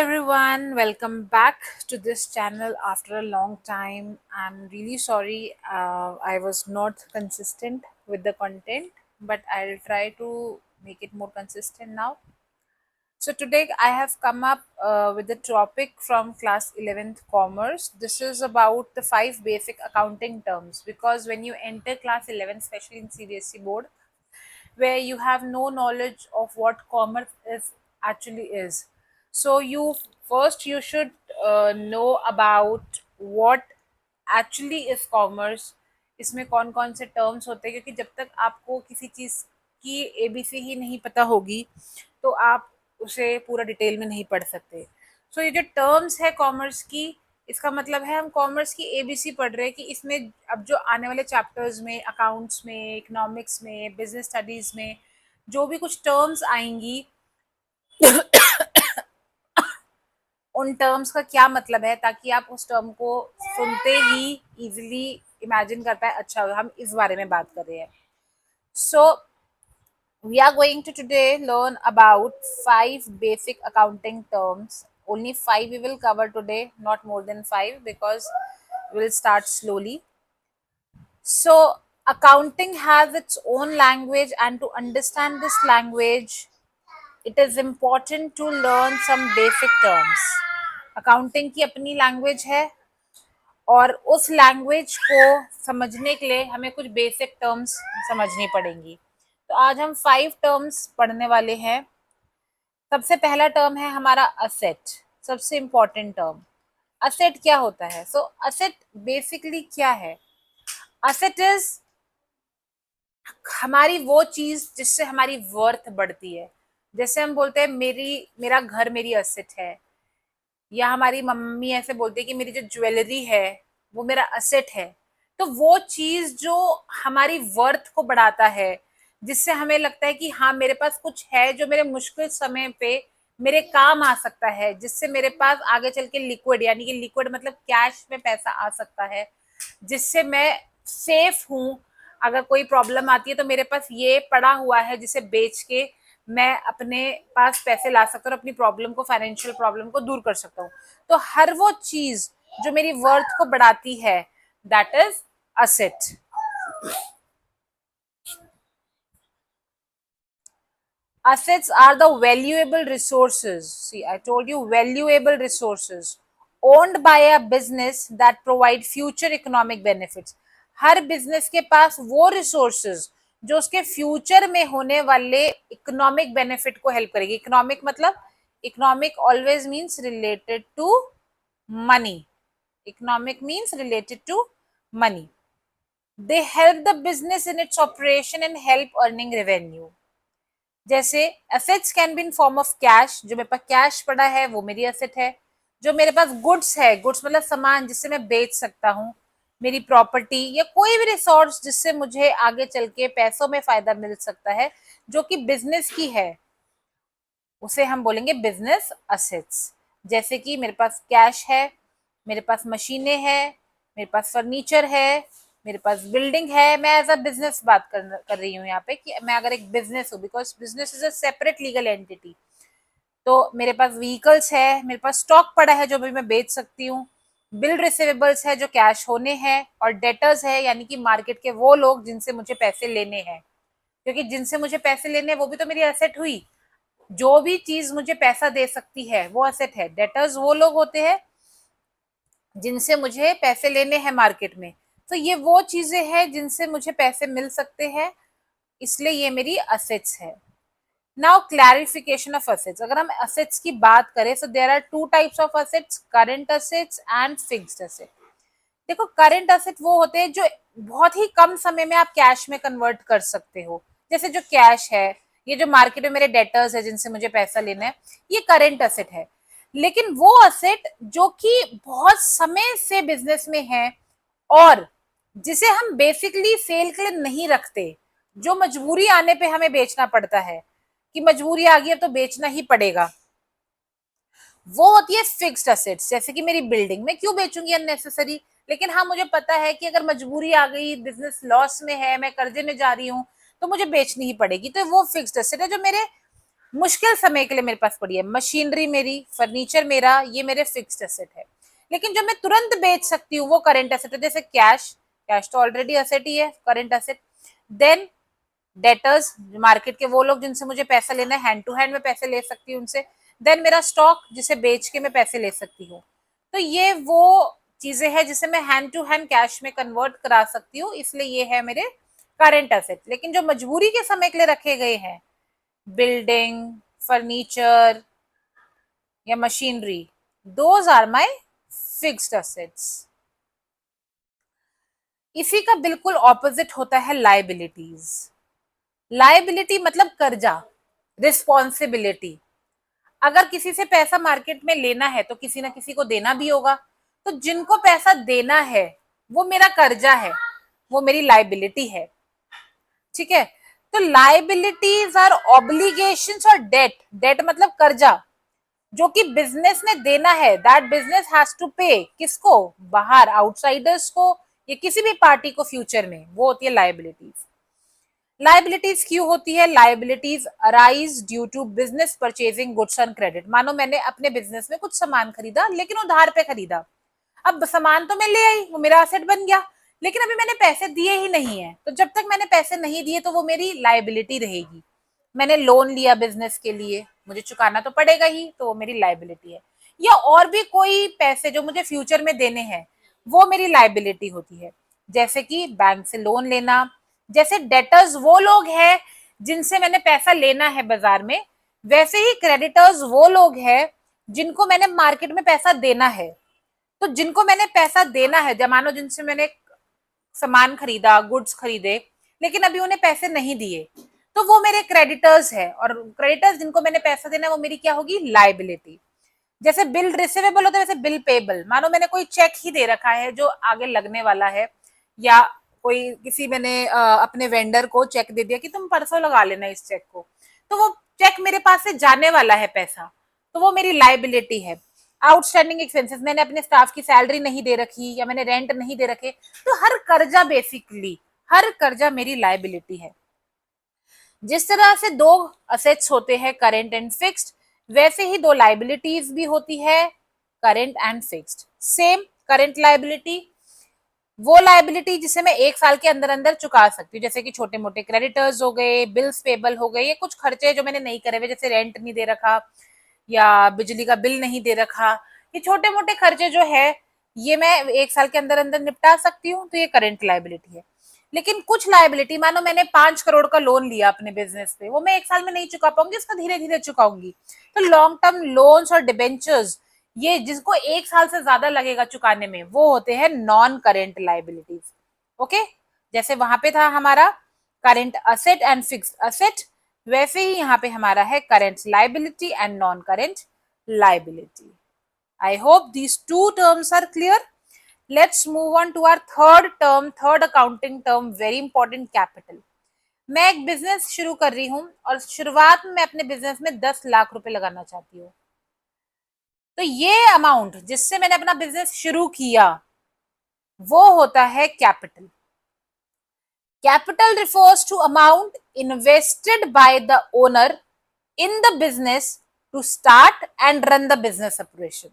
everyone, welcome back to this channel after a long time. I'm really sorry I was not consistent with the content, but I'll try to make it more consistent now. So, today I have come up with the topic from class 11th commerce. This is about the five basic accounting terms because when you enter class 11, especially in CBSE board, where you have no knowledge of what commerce is actually is, so you should know about what actually is commerce. इसमें कौन कौन से terms होते हैं, क्योंकि जब तक आपको किसी चीज़ की एबीसी ही नहीं पता होगी तो आप उसे पूरा डिटेल में नहीं पढ़ सकते. सो ये जो टर्म्स है कॉमर्स की, इसका मतलब है हम कॉमर्स की एबीसी पढ़ रहे हैं कि इसमें अब जो आने वाले चैप्टर्स में, अकाउंट्स में, इकोनॉमिक्स में, बिजनेस स्टडीज़ में जो भी कुछ टर्म्स आएंगी उन टर्म्स का क्या मतलब है, ताकि आप उस टर्म को सुनते ही इजीली इमेजिन कर पाए. अच्छा, हम इस बारे में बात कर रहे हैं. सो we are going to today learn about five basic accounting terms. Only five we will cover today, not more than five, because we'll start slowly. So accounting has its own language, and to understand this language it is important to learn some basic terms. Accounting की अपनी language है और उस language को समझने के लिए हमें कुछ बेसिक टर्म्स समझनी पड़ेंगी. तो आज हम 5 टर्म्स पढ़ने वाले हैं. सबसे पहला टर्म है हमारा असेट. सबसे इम्पोर्टेंट टर्म. असेट क्या होता है? सो असेट बेसिकली क्या है? असेट इज हमारी वो चीज जिससे हमारी वर्थ बढ़ती है. जैसे हम बोलते हैं मेरा घर मेरी असेट है, या हमारी मम्मी ऐसे बोलती है कि मेरी जो ज्वेलरी है वो मेरा असेट है. तो वो चीज जो हमारी वर्थ को बढ़ाता है, जिससे हमें लगता है कि हाँ मेरे पास कुछ है जो मेरे मुश्किल समय पे मेरे काम आ सकता है, जिससे मेरे पास आगे चल के लिक्विड, यानी कि लिक्विड मतलब कैश में पैसा आ सकता है, जिससे मैं सेफ हूँ. अगर कोई प्रॉब्लम आती है तो मेरे पास ये पड़ा हुआ है जिसे बेच के मैं अपने पास पैसे ला सकता हूँ और अपनी प्रॉब्लम को, फाइनेंशियल प्रॉब्लम को दूर कर सकता हूँ. तो हर वो चीज जो मेरी वर्थ को बढ़ाती है, that is asset. Assets are the valuable resources. See, I told you, valuable resources owned by a business that provide future economic benefits. Her business के पास वो रिसोर्सेज जो उसके फ्यूचर में होने वाले इकोनॉमिक बेनिफिट को हेल्प करेगी. इकोनॉमिक मतलब, economic always means related to money. Economic means related to money. They help the business in its operation and help earning revenue. जैसे assets can be in form of cash. जो मेरे पास cash पड़ा है वो मेरी asset है. जो मेरे पास गुड्स है, गुड्स मतलब सामान जिससे मैं बेच सकता हूँ, मेरी प्रॉपर्टी या कोई भी रिसोर्स जिससे मुझे आगे चल के पैसों में फायदा मिल सकता है, जो कि बिजनेस की है, उसे हम बोलेंगे बिजनेस असेट्स. जैसे कि मेरे पास कैश है, मेरे पास मशीनें हैं, मेरे पास फर्नीचर है, मेरे पास बिल्डिंग है. मैं एज अ बिजनेस बात कर रही हूँ यहाँ पे कि मैं अगर एक बिजनेस हूँ, because business is a separate legal entity. तो मेरे पास व्हीकल्स है, मेरे पास स्टॉक पड़ा है जो भी मैं बेच सकती हूँ, बिल रिसीवेबल्स है जो कैश होने हैं, और डेटर्स है यानी कि मार्केट के वो लोग जिनसे मुझे पैसे लेने हैं, क्योंकि जिनसे मुझे पैसे लेने हैं वो भी तो मेरी एसेट हुई. जो भी चीज मुझे पैसा दे सकती है वो एसेट है. डेटर्स वो लोग होते हैं जिनसे मुझे पैसे लेने हैं मार्केट में. तो ये वो चीजें हैं जिनसे मुझे पैसे मिल सकते हैं, इसलिए ये मेरी असेट्स है. Now clarification of assets. अगर हम असेट्स की बात करें, so there are two types of assets, current assets and fixed asset. देखो, करंट असेट वो होते हैं जो बहुत ही कम समय में आप कैश में कन्वर्ट कर सकते हो. जैसे जो कैश है, ये जो मार्केट में मेरे डेटर्स है जिनसे मुझे पैसा लेना है, ये करंट असेट है. लेकिन वो असेट जो कि बहुत समय से बिजनेस में है और जिसे हम बेसिकली सेल के लिए नहीं रखते, जो मजबूरी आने पे हमें बेचना पड़ता है कि मजबूरी आ गई अब तो बेचना ही पड़ेगा, वो होती है फिक्स्ड असेट्स. जैसे कि मेरी बिल्डिंग में क्यों बेचूंगी अननेसेसरी, लेकिन हाँ मुझे पता है कि अगर मजबूरी आ गई, बिजनेस लॉस में है, मैं कर्जे में जा रही हूँ, तो मुझे बेचनी ही पड़ेगी. तो वो फिक्स्ड असेट है जो मेरे मुश्किल समय के लिए मेरे पास पड़ी है। मशीनरी मेरी, फर्नीचर मेरा, ये मेरे फिक्स्ड एसेट है। लेकिन जो मैं तुरंत बेच सकती हूँ वो करंट एसेट है, जैसे कैश। कैश तो ऑलरेडी एसेट ही है, current asset. Then debtors, market के वो लोग जिनसे मुझे पैसा लेना है, हैंड टू हैंड में पैसे ले सकती हूँ उनसे। देन मेरा स्टॉक, जिसे बेच के मैं पैसे ले सकती हूँ। तो ये वो चीजें हैं जिसे मैं हैंड टू हैंड कैश में कन्वर्ट करा सकती हूँ, इसलिए ये है मेरे करंट एसेट। लेकिन जो मजबूरी के समय के लिए रखे गए हैं, बिल्डिंग, फर्नीचर या machinery, those are my fixed assets. इसी का बिल्कुल ऑपोजिट होता है लाइबिलिटीज। लाइबिलिटी मतलब कर्जा, रिस्पॉन्सिबिलिटी। अगर किसी से पैसा मार्केट में लेना है तो किसी ना किसी को देना भी होगा। तो जिनको पैसा देना है वो मेरा कर्जा है, वो मेरी लाइबिलिटी है। ठीक है। तो लाइबिलिटीज आर ऑब्लिगेशंस और डेट। डेट मतलब कर्जा जो कि बिजनेस ने देना है, दैट बिजनेस हैज टू पे। किसको? बाहर, आउटसाइडर्स को या किसी भी पार्टी को फ्यूचर में, वो होती है लाइबिलिटीज। लाइबिलिटीज क्यों होती है? Liabilities arise due to business purchasing goods on credit. मानो मैंने अपने बिजनेस में कुछ सामान खरीदा लेकिन उधार पे खरीदा। अब सामान तो मैं ले आई, वो मेरा एसेट बन गया, लेकिन अभी मैंने पैसे दिए ही नहीं है। तो जब तक मैंने पैसे नहीं दिए तो वो मेरी लाइबिलिटी रहेगी। मैंने लोन लिया बिजनेस के लिए, मुझे चुकाना तो पड़ेगा ही, तो वो मेरी लाइबिलिटी है। या और भी कोई पैसे जो मुझे फ्यूचर में देने हैं, वो मेरी लाइबिलिटी होती है। जैसे कि बैंक से लोन लेना। जैसे डेटर्स वो लोग हैं जिनसे मैंने पैसा लेना है बाजार में, वैसे ही क्रेडिटर्स वो लोग हैं जिनको मैंने मार्केट में पैसा देना है। तो जिनको मैंने पैसा देना है, जमानो जिनसे मैंने सामान खरीदा, गुड्स खरीदे, लेकिन अभी उन्हें पैसे नहीं दिए, तो वो मेरे क्रेडिटर्स है। और क्रेडिटर्स जिनको मैंने पैसा देना है वो मेरी क्या होगी? लाइबिलिटी। जैसे बिल रिसीवेबल होता है वैसे बिल पेबल। मानो मैंने कोई चेक ही दे रखा है जो आगे लगने वाला है, या कोई किसी मैंने अपने वेंडर को चेक दे दिया कि तुम परसों लगा लेना इस चेक को, तो वो चेक मेरे पास से जाने वाला है पैसा, तो वो मेरी लाइबिलिटी है। आउटस्टैंडिंग एक्सपेंसेस, मैंने अपने स्टाफ की सैलरी नहीं दे रखी या मैंने रेंट नहीं दे रखे, तो हर कर्जा बेसिकली, हर कर्जा मेरी लाइबिलिटी है। जिस तरह से दो असेट्स होते हैं करेंट एंड फिक्स्ड, वैसे ही दो लाइबिलिटीज भी होती है current and fixed. Same current liability, वो लाइबिलिटी जिसे मैं एक साल के अंदर अंदर चुका सकती हूँ, जैसे कि छोटे मोटे क्रेडिटर्स हो गए, बिल्स पेबल हो गए, ये कुछ खर्चे जो मैंने नहीं करे हुए, जैसे रेंट नहीं दे रखा या बिजली का बिल नहीं दे रखा, ये छोटे मोटे खर्चे जो है ये मैं एक साल के अंदर अंदर निपटा सकती हूँ, तो ये करेंट लाइबिलिटी है। लेकिन कुछ लाइबिलिटी, मानो मैंने 5 करोड़ का लोन लिया अपने बिजनेस पे, वो मैं एक साल में नहीं चुका पाऊंगी, उसका धीरे धीरे चुकाऊंगी। तो लॉन्ग टर्म लोन्स और डिबेंचर्स, ये जिसको एक साल से ज्यादा लगेगा चुकाने में, वो होते हैं नॉन करेंट लाइबिलिटीज। ओके। जैसे वहां पे था हमारा current asset and fixed asset, वैसे ही यहाँ पे हमारा है current liability and non current liability. I hope these two terms are clear. Let's move on to our third term, third accounting term, very important, capital. मैं एक business शुरू कर रही हूँ और शुरुआत में मैं अपने बिजनेस में 10 लाख रुपए लगाना चाहती हूँ। तो ये अमाउंट जिससे मैंने अपना बिजनेस शुरू किया वो होता है capital. Capital refers to amount invested by the owner in the business to start and run the business operation.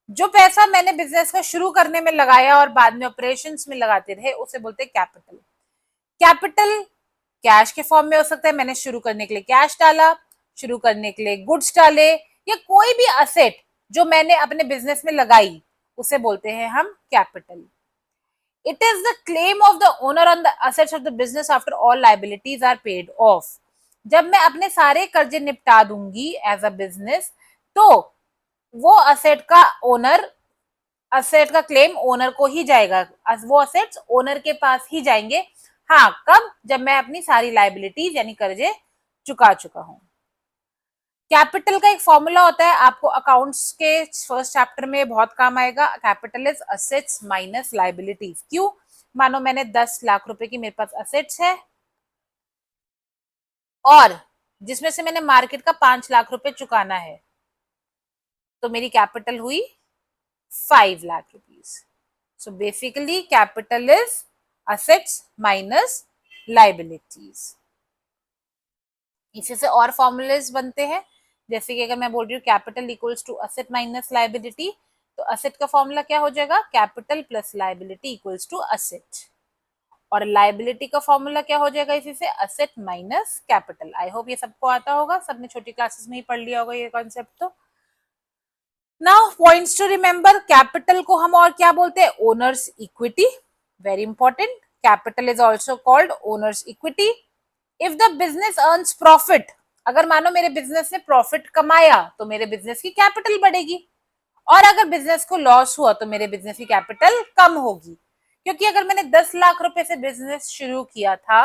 जो पैसा मैंने बिजनेस को शुरू करने में लगाया और बाद में ऑपरेशंस में लगाते रहे, उसे बोलते हैं कैपिटल। कैपिटल कैश के फॉर्म में हो सकता है, मैंने शुरू करने के लिए कैश डाला, शुरू करने के लिए गुड्स डाले, या कोई भी असेट जो मैंने अपने बिजनेस में लगाई, उसे बोलते हैं हम capital. It is the claim of the owner on the assets of the business after all liabilities are paid off. जब मैं अपने सारे कर्जे निपटा दूंगी एज अ बिजनेस, तो वो असेट का ओनर, असेट का क्लेम ओनर को ही जाएगा, वो असेट्स ओनर के पास ही जाएंगे। हाँ, कब? जब मैं अपनी सारी लाइबिलिटीज यानी कर्जे चुका चुका हूं। कैपिटल का एक फॉर्मूला होता है, आपको अकाउंट्स के फर्स्ट चैप्टर में बहुत काम आएगा। Capital is assets minus liabilities. क्यों? मानो मैंने 10 लाख रुपए की मेरे पास असेट्स है और जिसमें से मैंने मार्केट का 5 लाख रुपए चुकाना है, तो मेरी कैपिटल हुई 5 lakh rupees. So basically capital is assets minus liabilities. इसी से और फॉर्मूलेस बनते हैं, जैसे कि अगर मैं बोल रही हूँ capital equals to asset minus liability, तो असेट का फॉर्मूला क्या हो जाएगा, capital plus liability equals to asset, और लाइबिलिटी का फॉर्मूला क्या हो जाएगा इसी से, asset minus capital. I hope ये सबको आता होगा, सबने छोटी क्लासेस में ही पढ़ लिया होगा ये कॉन्सेप्ट। तो now points to remember, capital को हम और क्या बोलते हैं, owners equity, very important, capital is also called owners equity. If the business earns profit, अगर मानो मेरे बिजनेस ने प्रॉफिट कमाया तो मेरे बिजनेस की कैपिटल बढ़ेगी, और अगर बिजनेस को लॉस हुआ तो मेरे बिजनेस की कैपिटल कम होगी, क्योंकि अगर मैंने 10 लाख रुपए से बिजनेस शुरू किया था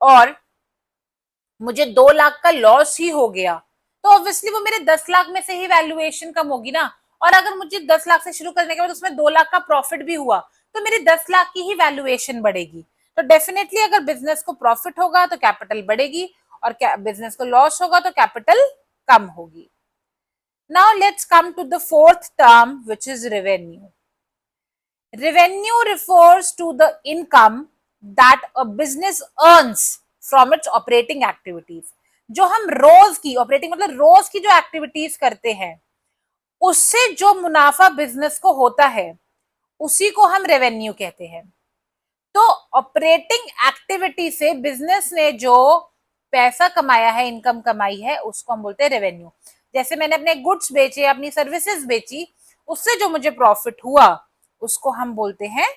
और मुझे 2 लाख का लॉस ही हो गया, तो ऑब्वियसली वो मेरे 10 लाख में से ही वैल्यूएशन कम होगी ना, और अगर मुझे 10 लाख से शुरू करने के बाद उसमें 2 लाख का प्रॉफिट भी हुआ तो मेरे 10 लाख की ही वैल्यूएशन बढ़ेगी। तो डेफिनेटली अगर बिजनेस को प्रॉफिट होगा तो कैपिटल बढ़ेगी, और बिजनेस को लॉस होगा तो कैपिटल कम होगी। Now let's come to the fourth term which is revenue. Revenue refers to the income that a business earns from its operating activities. जो हम रोज की ऑपरेटिंग मतलब रोज की जो एक्टिविटीज करते हैं उससे जो मुनाफा बिजनेस को होता है उसी को हम रेवेन्यू कहते हैं। तो ऑपरेटिंग एक्टिविटी से बिजनेस ने जो पैसा कमाया है, इनकम कमाई है, उसको हम बोलते हैं रेवेन्यू। जैसे मैंने अपने गुड्स बेचे, अपनी सर्विसेज बेची, उससे जो मुझे प्रॉफिट हुआ उसको हम बोलते हैं,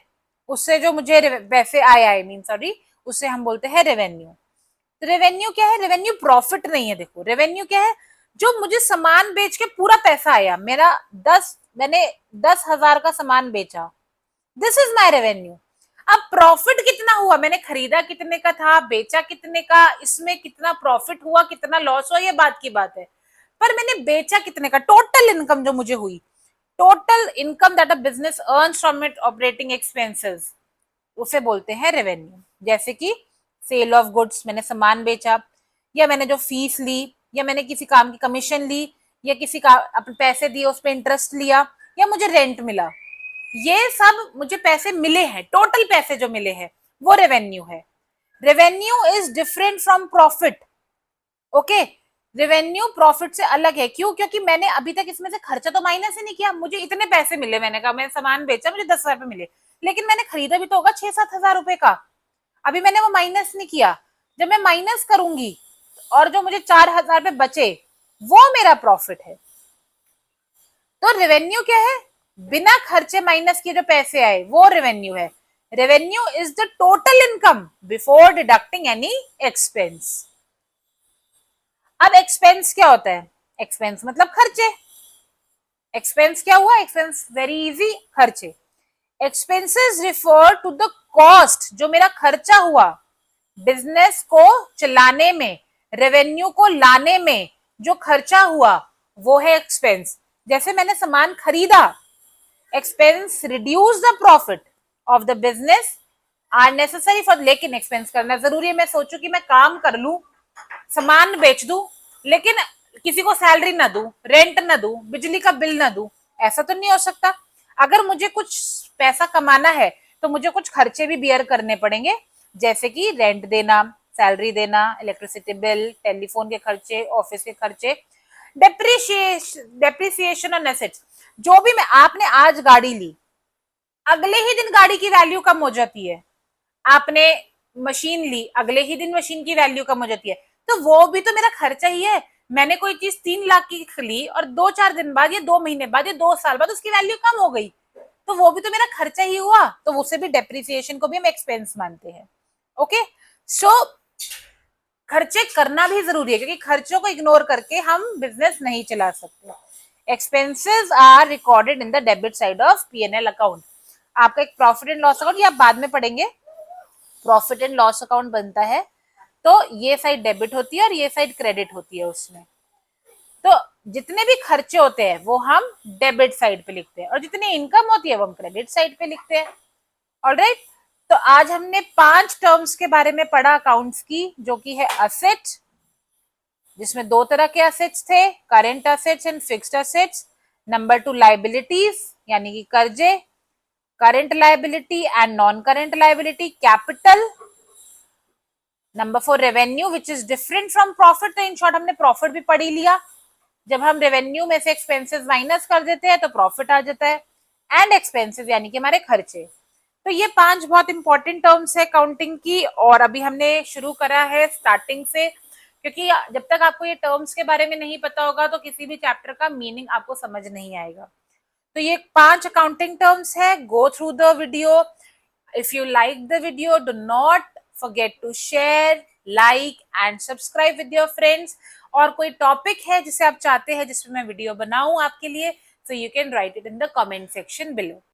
उससे जो मुझे पैसे आए, आई मीन सॉरी, उससे हम बोलते हैं रेवेन्यू। तो रेवेन्यू क्या है, रेवेन्यू प्रॉफिट नहीं है। देखो रेवेन्यू क्या है, जो मुझे सामान बेच के पूरा पैसा आया, मैंने 10,000 का सामान बेचा, दिस इज माई रेवेन्यू। अब प्रॉफिट कितना हुआ, मैंने खरीदा कितने का था, बेचा कितने का, इसमें कितना प्रॉफिट हुआ कितना लॉस हुआ ये बात की बात है, पर मैंने बेचा कितने का, टोटल इनकम जो मुझे हुई, total income that a business earns from it operating expenses, उसे बोलते हैं रेवेन्यू। जैसे कि सेल ऑफ गुड्स, मैंने सामान बेचा, या मैंने जो फीस ली, या मैंने किसी काम की कमीशन ली, या किसी का अपने पैसे दिए उस पर इंटरेस्ट लिया, या मुझे रेंट मिला, ये सब मुझे पैसे मिले हैं, टोटल पैसे जो मिले हैं वो रेवेन्यू है। Revenue is different from profit. Okay, revenue profit से अलग है, क्यों, क्योंकि मैंने अभी तक इसमें से खर्चा तो माइनस ही नहीं किया, मुझे इतने पैसे मिले, मैंने कहा मैं सामान बेचा मुझे 10,000 रुपए मिले, लेकिन मैंने खरीदा भी तो होगा 6-7 हजार रुपए का, अभी मैंने वो माइनस नहीं किया। जब मैं माइनस करूंगी और जो मुझे 4,000 रुपए बचे वो मेरा प्रॉफिट है। तो रेवेन्यू क्या है, बिना खर्चे माइनस किए जो पैसे आए वो रेवेन्यू है। Revenue is the total income before deducting any expense. अब एक्सपेंस क्या होता है, एक्सपेंस मतलब खर्चे। एक्सपेंस क्या हुआ, एक्सपेंस वेरी इजी, खर्चे। Expenses refer to the cost, जो मेरा खर्चा हुआ बिजनेस को चलाने में, रेवेन्यू को लाने में जो खर्चा हुआ वो है एक्सपेंस। जैसे मैंने सामान खरीदा, expense reduce the profit of the business are necessary for, लेकिन एक्सपेंस करना जरूरी है। मैं सोचू कि मैं काम कर लू, सामान बेच दूं, लेकिन किसी को सैलरी ना दूं, रेंट ना दूं, बिजली का बिल ना दूं, ऐसा तो नहीं हो सकता। अगर मुझे कुछ पैसा कमाना है तो मुझे कुछ खर्चे भी बियर करने पड़ेंगे, जैसे कि रेंट देना, सैलरी देना, इलेक्ट्रिसिटी बिल, टेलीफोन के खर्चे, ऑफिस के खर्चे, डेप्रिसिएशन ऑन एसेट्स। जो भी मैं, आपने आज गाड़ी ली, अगले ही दिन गाड़ी की वैल्यू कम हो जाती है। आपने मशीन ली, अगले ही दिन मशीन की वैल्यू कम हो जाती है, तो वो भी तो मेरा खर्चा ही है। मैंने कोई चीज 3 लाख की ली और 2-4 दिन बाद या 2 महीने बाद या 2 साल बाद उसकी वैल्यू कम हो गई, तो वो भी तो मेरा खर्चा ही हुआ, तो उसे भी डेप्रिसिएशन को भी हम एक्सपेंस मानते हैं। ओके, सो खर्चे करना भी जरूरी है, क्योंकि खर्चों को इग्नोर करके हम बिजनेस नहीं चला सकते। Expenses are recorded in the debit side of P&L account. आपका एक प्रॉफिट एंड लॉस अकाउंट, ये आप बाद में पढ़ेंगे, प्रॉफिट एंड लॉस अकाउंट बनता है, तो ये साइड डेबिट होती है और ये साइड क्रेडिट होती है उसमें। तो जितने भी खर्चे होते हैं वो हम डेबिट साइड पे लिखते हैं, और जितनी इनकम होती है वो हम क्रेडिट साइड पे लिखते हैं। ऑलराइट, तो आज हमने 5 टर्म्स के बारे में पढ़ा अकाउंट्स की, जो कि है असेट, जिसमें 2 तरह के असेट्स थे, current assets and fixed assets. Number 2 liabilities, यानी कि कर्जे, current liability and non current liability, capital number 4 revenue which is different from profit. तो इन शॉर्ट हमने प्रॉफिट भी पढ़ ही लिया। जब हम रेवेन्यू में से एक्सपेंसेस माइनस कर देते हैं तो प्रॉफिट आ जाता है। एंड एक्सपेंसेस यानी कि हमारे खर्चे। तो ये 5 बहुत इंपॉर्टेंट टर्म्स है काउंटिंग की, और अभी हमने शुरू करा है स्टार्टिंग से, क्योंकि जब तक आपको ये टर्म्स के बारे में नहीं पता होगा तो किसी भी चैप्टर का मीनिंग आपको समझ नहीं आएगा। तो ये 5 अकाउंटिंग टर्म्स है। Go through the video. If you like the video, do not forget to share, like and subscribe with your friends। और कोई टॉपिक है जिसे आप चाहते हैं जिसमें मैं वीडियो बनाऊं आपके लिए, so you can write it in the comment section below।